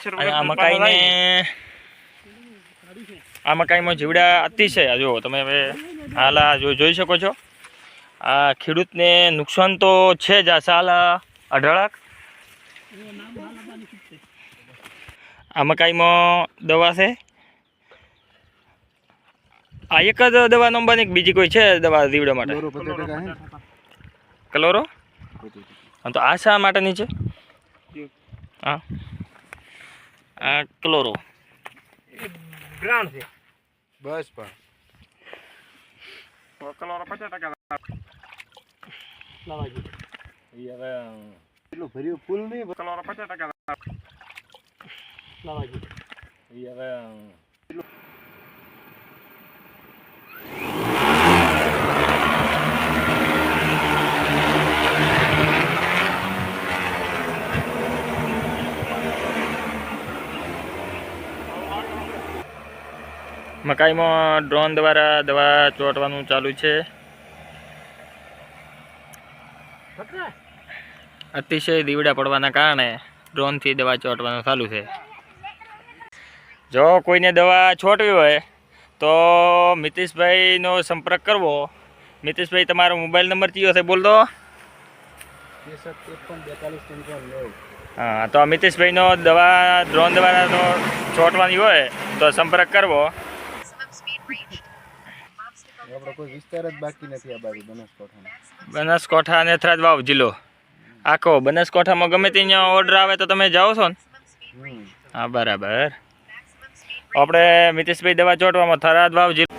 આ મકાઈમાં જીવડા અતિશય જો તમે હવે હાલ જોઈ શકો છો। આ ખેડૂતને નુકસાન તો છે જ। આ સાલ અઢળક આ મકાઈમાં દવા છે। આ એક જ દવા નંબરની બીજી કોઈ છે દવા જીવડા માટે? કલોરો। હા તો આ શા માટેની છે? હા આ ક્લોરો બ્રાન્ડ છે બસ પણ ક્લોરો 50% લાવાજી ઈ હવે એટલું ભર્યું ફૂલ નહીં ક્લોરો 50% લાવાજી ઈ હવે મકાઈમાં ડ્રોન દ્વારા દવા ચોંટવાનું ચાલુ છે। અતિશય દીવડા પડવાના કારણે ડ્રોનથી દવા ચોંટવાનું ચાલુ છે। જો કોઈને દવા છોટવી હોય તો મિતેશભાઈનો સંપર્ક કરવો। મિતેશભાઈ તમારો મોબાઈલ નંબર કયો છે બોલ દો। હા તો મિતેશભાઈનો દવા ડ્રોન દ્વારા છોટવાની હોય તો સંપર્ક કરવો। બનાસકાંઠા અને થરાદ વાવ જિલ્લો આખો બનાસકાંઠામાં ગમે ત્યાં ઓર્ડર આવે તો તમે જાઓ છો ને? હા બરાબર। આપણે મિતેશભાઈ દવા ચોંટવામાં થરાદ વાવ જિલ્લો